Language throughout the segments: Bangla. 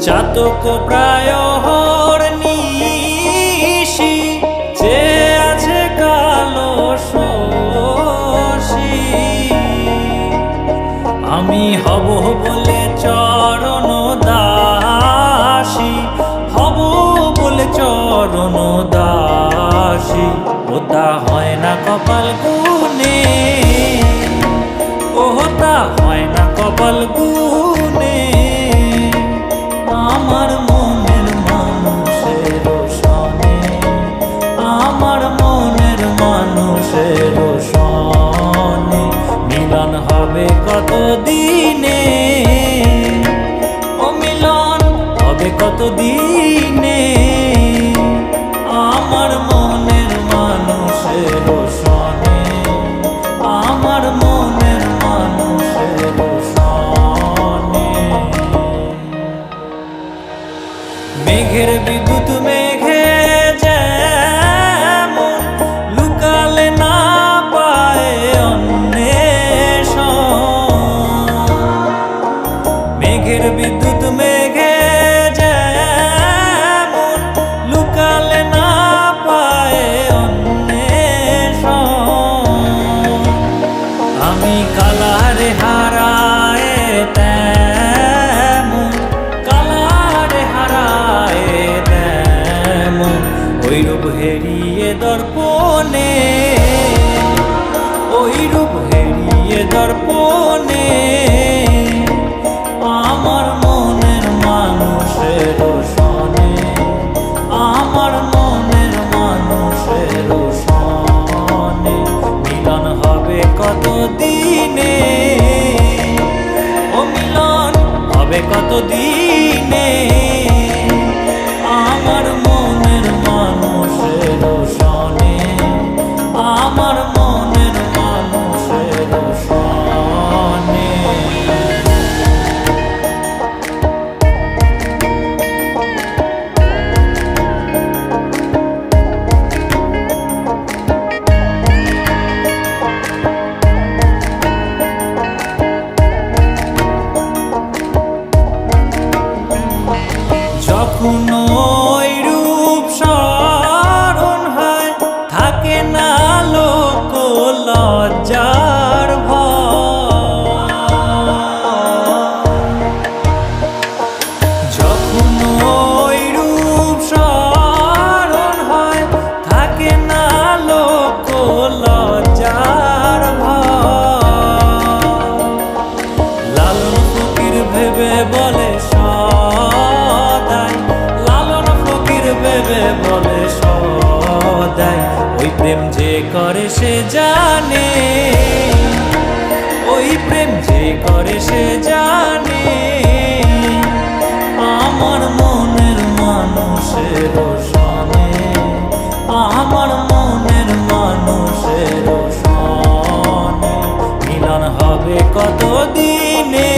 চাতক প্রায় নিশি যে আছে কালো শশী আমি হব বলে চরণ দাসী হব বলে চরণ দাসী ওটা হয় না কপাল গুনে ওটা হয় না কপাল গুনে আমার মনের মানুষের সনে আমার মনের মানুষের সনে মিলন হবে কত দিনে ও মিলন হবে কত দিনে আমার মনের মানুষের সনে আমার মনের মানুষের সনে মেঘের বিদ্যুৎ মেঘে যেমন লুকালে না পায় অন্বেষণ মেঘের বিদ্যুৎ মেঘে যেমন লুকালে না পায় অন্বেষণ আমি কালারে হারায় তেমন কালারে হারায় তেমন ওই রূপ হেরিয়ে দর্পণে ওই রূপ হেরিয়ে দর্পণে আমার মনের মানুষের সনে আমার মনের মানুষের সনে মিলন হবে কত দিনে ও মিলন হবে কত দিনে আমার মনের মানুষের সনে আমার মনের মানুষের সনে যখন ওই রূপ স্মরণ হয় থাকে না লোক লজ্জার ভয় যখন ওই রূপ স্মরণ হয় থাকে না লোক লজ্জার ভয় লালন ফকির ভেবে বলে ভেবে বলে সদাই ওই প্রেম যে করে সে জানে ওই প্রেম যে করে সে জানে আমার মনের মানুষের সনে আমার মনের মানুষের সনে মিলন হবে কত দিনে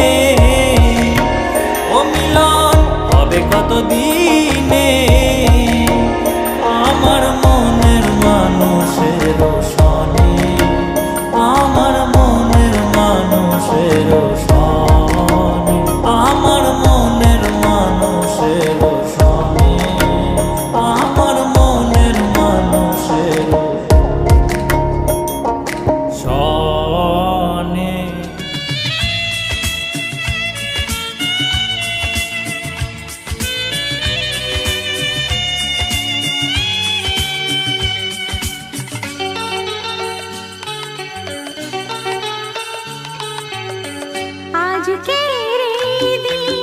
ও মিলন হবে কত দিনে আমার মনের মানুষের সনে আমার মনের মানুষের সনে আমার মনের মানুষের সনে আমার মনের মানুষের সনে আজকের এই দিন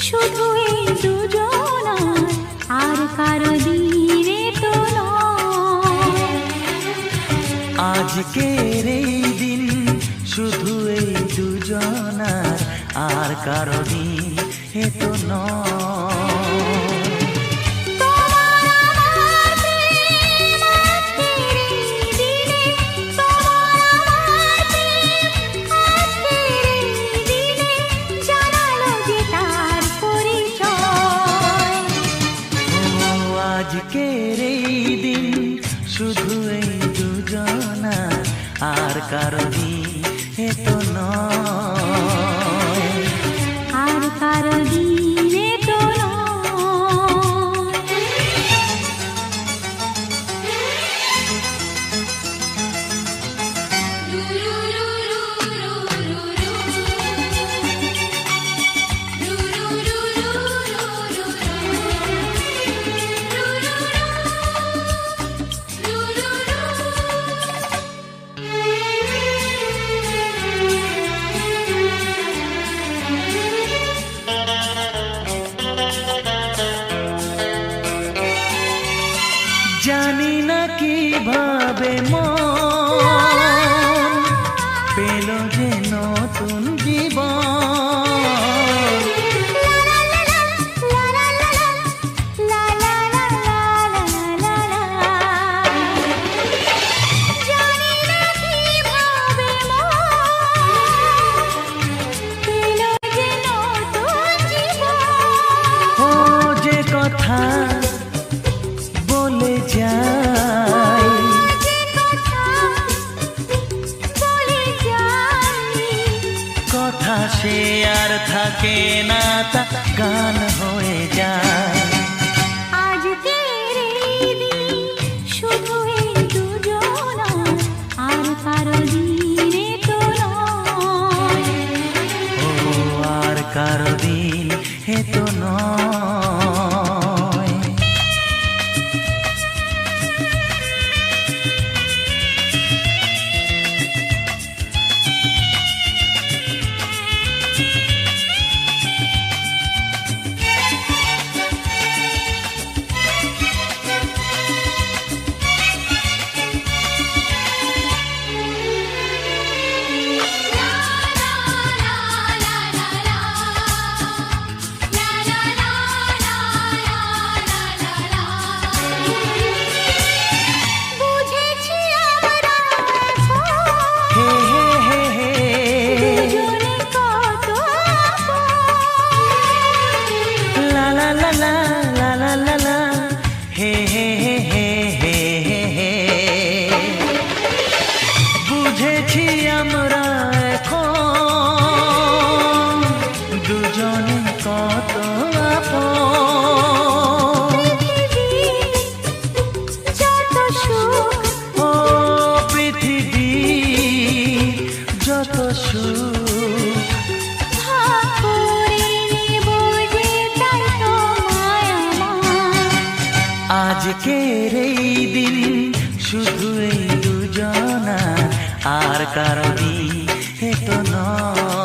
শুধু এই দুজনার আর কারো দিনে তো নয় আজকের এই দিন শুধু এই দুজনার আর কারো দিন এ তো নয় আজকের এই দিন শুধু এই দুজনার আর কারো দিন এ তো নয় আর কারো দিনে তো নয়। কথা সে আর থাকে না, তা গান হয়ে যায়। আজকের এই দিন শুধু এই দুজনার, আর কারো দিনে তো নয়। ও আর কারো দিন এ তো নয়। বুঝেছি আমরা এখন হে হে হে হে দুজনে কত আপন। লা লা লা লা লা লা লা লা হে হে হে হে হে হে হে। বুঝেছি আমরা এখন দুজনে কত আপন। যত সুখ ও পৃথিবী যত সুখ ভাগ করে নেব যে, তাই তো মায়া আমার। আজকের এই দিন শুধু এই দুজনা, আর কারো দিন এ তো নয়।